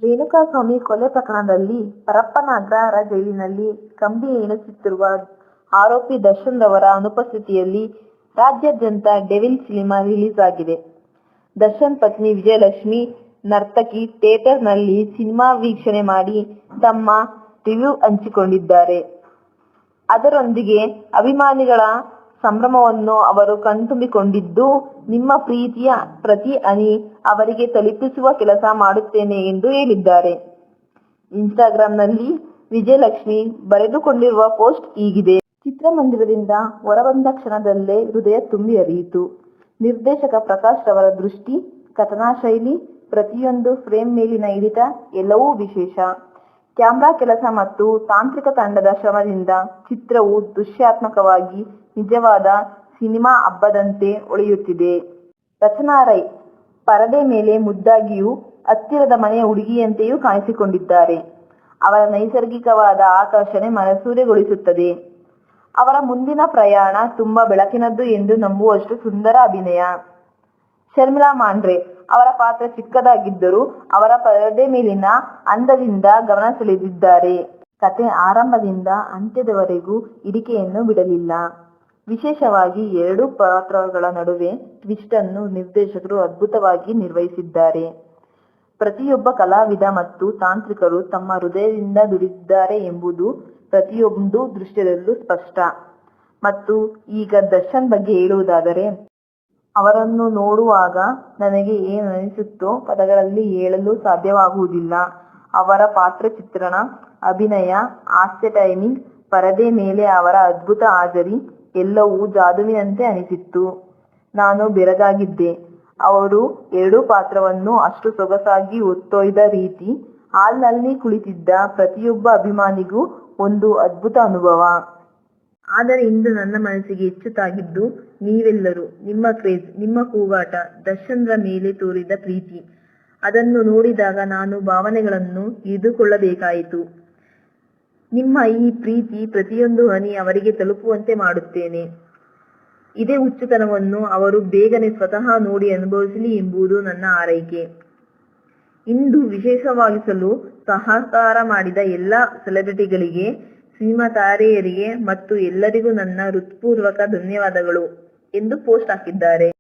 ರೇಣುಕಾಸ್ವಾಮಿ ಕೊಲೆ ಪ್ರಕರಣದಲ್ಲಿ ಪರಪ್ಪನ ಅಗ್ರಹಾರ ಜೈಲಿನಲ್ಲಿ ಕಂಬಿ ಎಣಿಸುತ್ತಿರುವ ಆರೋಪಿ ದರ್ಶನ್ ರವರ ಅನುಪಸ್ಥಿತಿಯಲ್ಲಿ ರಾಜ್ಯಾದ್ಯಂತ ಡೆವಿಲ್ ಸಿನಿಮಾ ರಿಲೀಸ್ ಆಗಿದೆ. ದರ್ಶನ್ ಪತ್ನಿ ವಿಜಯಲಕ್ಷ್ಮಿ, ನರ್ತಕಿ ಥಿಯೇಟರ್ನಲ್ಲಿ ಸಿನಿಮಾ ವೀಕ್ಷಣೆ ಮಾಡಿ ತಮ್ಮ ರಿವ್ಯೂ ಹಂಚಿಕೊಂಡಿದ್ದಾರೆ. ಅದರೊಂದಿಗೆ ಅಭಿಮಾನಿಗಳ ಸಂಭ್ರಮವನ್ನು ಅವರು ಕಣ್ತುಂಬಿಕೊಂಡಿದ್ದು, ನಿಮ್ಮ ಪ್ರೀತಿಯ ಪ್ರತಿ ಹನಿ ಅವರಿಗೆ ತಲುಪಿಸುವ ಕೆಲಸ ಮಾಡುತ್ತೇನೆ ಎಂದು ಹೇಳಿದ್ದಾರೆ. ಇನ್ಸ್ಟಾಗ್ರಾಂನಲ್ಲಿ ವಿಜಯಲಕ್ಷ್ಮಿ ಬರೆದುಕೊಂಡಿರುವ ಪೋಸ್ಟ್ ಹೀಗಿದೆ. ಚಿತ್ರಮಂದಿರದಿಂದ ಹೊರಬಂದ ಕ್ಷಣದಲ್ಲೇ ಹೃದಯ ತುಂಬಿ ಹರಿಯಿತು. ನಿರ್ದೇಶಕ ಪ್ರಕಾಶ್ ರವರ ದೃಷ್ಟಿ, ಕಥನ ಶೈಲಿ, ಪ್ರತಿಯೊಂದು ಫ್ರೇಮ್ ಮೇಲಿನ ಹಿಡಿತ ಎಲ್ಲವೂ ವಿಶೇಷ. ಕ್ಯಾಮೆರಾ ಕೆಲಸ ಮತ್ತು ತಾಂತ್ರಿಕ ತಂಡದ ಶ್ರಮದಿಂದ ಚಿತ್ರವು ದೃಶ್ಯಾತ್ಮಕವಾಗಿ ನಿಜವಾದ ಸಿನಿಮಾ ಹಬ್ಬದಂತೆ ಹೊಳೆಯುತ್ತಿದೆ. ರಚನಾ ರೈ ಪರದೆ ಮೇಲೆ ಮುದ್ದಾಗಿಯೂ ಹತ್ತಿರದ ಮನೆಯ ಹುಡುಗಿಯಂತೆಯೂ ಕಾಣಿಸಿಕೊಂಡಿದ್ದಾರೆ. ಅವರ ನೈಸರ್ಗಿಕವಾದ ಆಕರ್ಷಣೆ ಮನಸೂರೆಗೊಳಿಸುತ್ತದೆ. ಅವರ ಮುಂದಿನ ಪ್ರಯಾಣ ತುಂಬಾ ಬೆಳಕಿನದ್ದು ಎಂದು ನಂಬುವಷ್ಟು ಸುಂದರ ಅಭಿನಯ. ಶರ್ಮಿಳಾ ಮಾಂಡ್ರೆ ಅವರ ಪಾತ್ರ ಚಿಕ್ಕದಾಗಿದ್ದರೂ ಅವರ ಪರದೆ ಮೇಲಿನ ಅಂದದಿಂದ ಗಮನ ಸೆಳೆದಿದ್ದಾರೆ. ಕತೆ ಆರಂಭದಿಂದ ಅಂತ್ಯದವರೆಗೂ ಹಿಡಿಕೆಯನ್ನು ಬಿಡಲಿಲ್ಲ. ವಿಶೇಷವಾಗಿ ಎರಡೂ ಪಾತ್ರಗಳ ನಡುವೆ ಟ್ವಿಸ್ಟ್ ಅನ್ನು ನಿರ್ದೇಶಕರು ಅದ್ಭುತವಾಗಿ ನಿರ್ವಹಿಸಿದ್ದಾರೆ. ಪ್ರತಿಯೊಬ್ಬ ಕಲಾವಿದ ಮತ್ತು ತಾಂತ್ರಿಕರು ತಮ್ಮ ಹೃದಯದಿಂದ ದುಡಿದಿದ್ದಾರೆ ಎಂಬುದು ಪ್ರತಿಯೊಂದು ದೃಶ್ಯದಲ್ಲೂ ಸ್ಪಷ್ಟ. ಮತ್ತು ಈಗ ದರ್ಶನ್ ಬಗ್ಗೆ ಹೇಳುವುದಾದರೆ, ಅವರನ್ನು ನೋಡುವಾಗ ನನಗೆ ಏನನಿಸುತ್ತೋ ಪದಗಳಲ್ಲಿ ಹೇಳಲು ಸಾಧ್ಯವಾಗುವುದಿಲ್ಲ. ಅವರ ಪಾತ್ರ ಚಿತ್ರಣ, ಅಭಿನಯ, ಹಾಸ್ಯ ಟೈಮಿಂಗ್, ಪರದೆ ಮೇಲೆ ಅವರ ಅದ್ಭುತ ಹಾಜರಿ ಎಲ್ಲವೂ ಜಾದುವಿನಂತೆ ಅನಿಸಿತ್ತು. ನಾನು ಬೆರಗಾಗಿದ್ದೆ. ಅವರು ಎರಡೂ ಪಾತ್ರವನ್ನು ಅಷ್ಟು ಸೊಗಸಾಗಿ ಹೊತ್ತೊಯ್ದ ರೀತಿ ಹಾಲ್ನಲ್ಲಿ ಕುಳಿತಿದ್ದ ಪ್ರತಿಯೊಬ್ಬ ಅಭಿಮಾನಿಗೂ ಒಂದು ಅದ್ಭುತ ಅನುಭವ. ಆದರೆ ಇಂದು ನನ್ನ ಮನಸ್ಸಿಗೆ ಹೆಚ್ಚು ತಾಗಿದ್ದು ನೀವೆಲ್ಲರೂ, ನಿಮ್ಮ ಕ್ರೇಜ್, ನಿಮ್ಮ ಕೂಗಾಟ, ದರ್ಶನ್ ರ ಮೇಲೆ ತೋರಿದ ಪ್ರೀತಿ. ಅದನ್ನು ನೋಡಿದಾಗ ನಾನು ಭಾವನೆಗಳನ್ನು ಹಿಡಿದುಕೊಳ್ಳಬೇಕಾಯಿತು. ನಿಮ್ಮ ಈ ಪ್ರೀತಿ ಪ್ರತಿಯೊಂದು ಹನಿ ಅವರಿಗೆ ತಲುಪುವಂತೆ ಮಾಡುತ್ತೇನೆ. ಇದೇ ಹುಚ್ಚುತನವನ್ನು ಅವರು ಬೇಗನೆ ಸ್ವತಃ ನೋಡಿ ಅನುಭವಿಸಲಿ ಎಂಬುದು ನನ್ನ ಹಾರೈಕೆ. ಇಂದು ವಿಶೇಷವಾಗಿಸಲು ಸಹಕಾರ ಮಾಡಿದ ಎಲ್ಲ ಸೆಲೆಬ್ರಿಟಿಗಳಿಗೆ, ಸಿನಿಮಾ ತಾರೆಯರಿಗೆ ಮತ್ತು ಎಲ್ಲರಿಗೂ ನನ್ನ ಹೃತ್ಪೂರ್ವಕ ಧನ್ಯವಾದಗಳು ಎಂದು ಪೋಸ್ಟ್ ಹಾಕಿದ್ದಾರೆ.